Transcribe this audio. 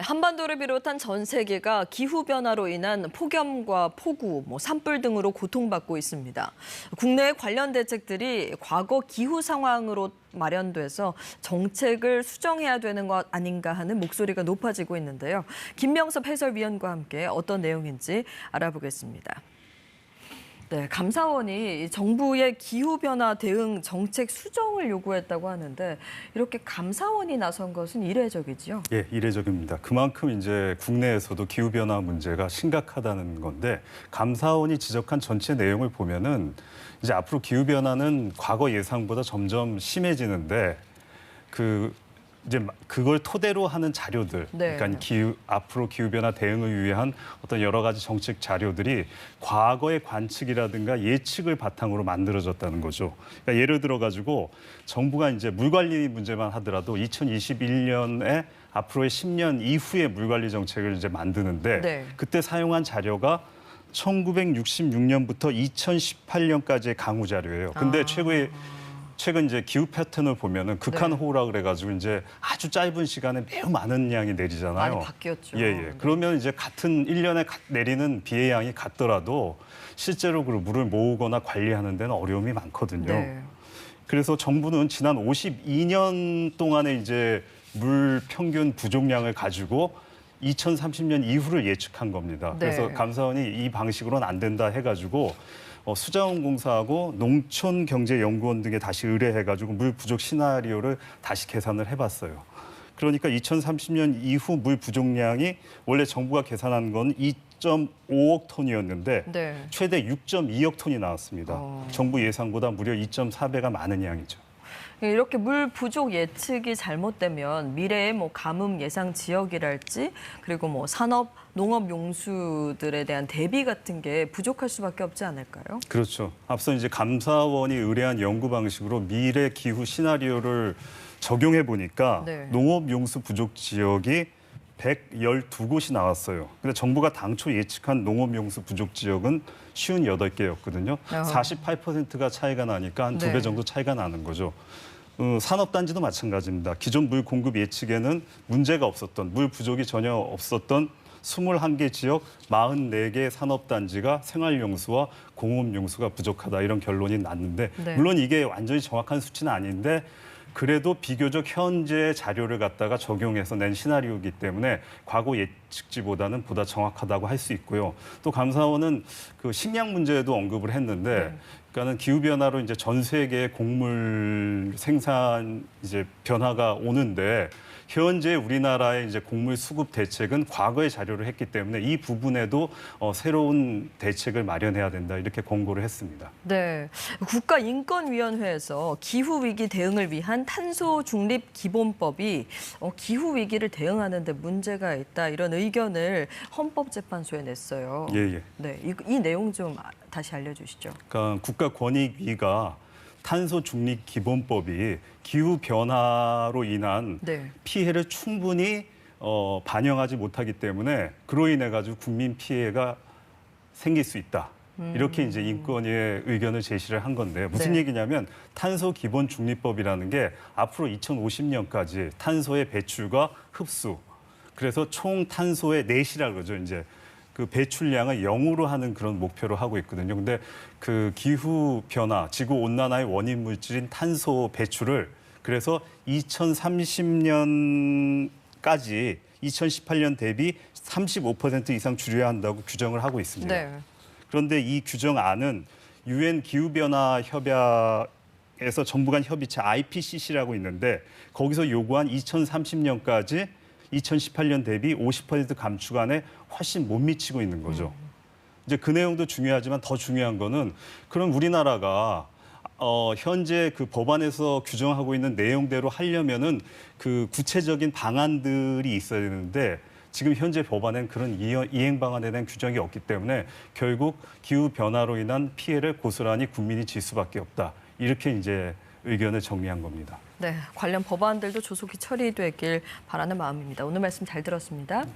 한반도를 비롯한 전 세계가 기후변화로 인한 폭염과 폭우, 산불 등으로 고통받고 있습니다. 국내의 관련 대책들이 과거 기후 상황으로 마련돼서 정책을 수정해야 되는 것 아닌가 하는 목소리가 높아지고 있는데요. 김명섭 해설위원과 함께 어떤 내용인지 알아보겠습니다. 네, 감사원이 정부의 기후변화 대응 정책 수정을 요구했다고 하는데 이렇게 감사원이 나선 것은 이례적이지요? 예, 이례적입니다. 그만큼 이제 국내에서도 기후변화 문제가 심각하다는 건데 감사원이 지적한 전체 내용을 보면은 이제 앞으로 기후변화는 과거 예상보다 점점 심해지는데 이제 그걸 토대로 하는 자료들, 네. 그러니까 앞으로 기후변화 대응을 위한 어떤 여러 가지 정책 자료들이 과거의 관측이라든가 예측을 바탕으로 만들어졌다는 거죠. 그러니까 예를 들어 가지고 정부가 이제 물 관리 문제만 하더라도 2021년에 앞으로의 10년 이후의 물 관리 정책을 이제 만드는데 네. 그때 사용한 자료가 1966년부터 2018년까지의 강우 자료예요. 근데 최근 이제 기후 패턴을 보면은 극한호우라 그래가지고 이제 아주 짧은 시간에 매우 많은 양이 내리잖아요. 많이 바뀌었죠. 예. 그러면 이제 같은 1년에 내리는 비의 양이 같더라도 실제로 그 물을 모으거나 관리하는 데는 어려움이 많거든요. 네. 그래서 정부는 지난 52년 동안에 이제 물 평균 부족량을 가지고 2030년 이후를 예측한 겁니다. 네. 그래서 감사원이 이 방식으로는 안 된다 해가지고 수자원공사하고 농촌경제연구원 등에 다시 의뢰해가지고 물 부족 시나리오를 다시 계산을 해봤어요. 그러니까 2030년 이후 물 부족량이 원래 정부가 계산한 건 2.5억 톤이었는데 네. 최대 6.2억 톤이 나왔습니다. 정부 예상보다 무려 2.4배가 많은 양이죠. 이렇게 물 부족 예측이 잘못되면 미래의 가뭄 예상 지역이랄지 그리고 산업, 농업 용수들에 대한 대비 같은 게 부족할 수밖에 없지 않을까요? 그렇죠. 앞서 이제 감사원이 의뢰한 연구 방식으로 미래 기후 시나리오를 적용해 보니까 네. 농업 용수 부족 지역이 112곳이 나왔어요. 근데 정부가 당초 예측한 농업 용수 부족 지역은 58개였거든요. 48%가 차이가 나니까 한 2배 네. 정도 차이가 나는 거죠. 산업단지도 마찬가지입니다. 기존 물 공급 예측에는 문제가 없었던, 물 부족이 전혀 없었던 21개 지역 44개 산업단지가 생활용수와 공업용수가 부족하다 이런 결론이 났는데 네. 물론 이게 완전히 정확한 수치는 아닌데 그래도 비교적 현재 자료를 갖다가 적용해서 낸 시나리오이기 때문에 과거 예측치보다는 보다 정확하다고 할 수 있고요. 또 감사원은 그 식량 문제도 언급을 했는데 그러니까는 기후 변화로 이제 전 세계의 곡물 생산 이제 변화가 오는데 현재 우리나라의 이제 곡물 수급 대책은 과거의 자료를 했기 때문에 이 부분에도 새로운 대책을 마련해야 된다 이렇게 권고를 했습니다. 네, 국가인권위원회에서 기후위기 대응을 위한 탄소 중립 기본법이 기후 위기를 대응하는 데 문제가 있다 이런 의견을 헌법재판소에 냈어요. 예. 네, 이 내용 좀 다시 알려주시죠. 그러니까 국가권익위가 탄소 중립 기본법이 기후 변화로 인한 네. 피해를 충분히 반영하지 못하기 때문에 그로 인해 가지고 국민 피해가 생길 수 있다. 이렇게 이제 인권위의 의견을 제시를 한 건데 무슨 네. 얘기냐면 탄소 기본 중립법이라는 게 앞으로 2050년까지 탄소의 배출과 흡수 그래서 총 탄소의 넷이라 그러죠. 이제 그 배출량을 0으로 하는 그런 목표로 하고 있거든요. 근데 그 기후 변화, 지구 온난화의 원인 물질인 탄소 배출을 그래서 2030년까지 2018년 대비 35% 이상 줄여야 한다고 규정을 하고 있습니다. 네. 그런데 이 규정안은 유엔 기후변화 협약에서 정부 간 협의체 IPCC라고 있는데 거기서 요구한 2030년까지 2018년 대비 50% 감축안에 훨씬 못 미치고 있는 거죠. 이제 그 내용도 중요하지만 더 중요한 거는 그럼 우리나라가 현재 그 법안에서 규정하고 있는 내용대로 하려면은 그 구체적인 방안들이 있어야 되는데 지금 현재 법안엔 그런 이행 방안에 대한 규정이 없기 때문에 결국 기후 변화로 인한 피해를 고스란히 국민이 질 수밖에 없다. 이렇게 이제 의견을 정리한 겁니다. 네, 관련 법안들도 조속히 처리되길 바라는 마음입니다. 오늘 말씀 잘 들었습니다.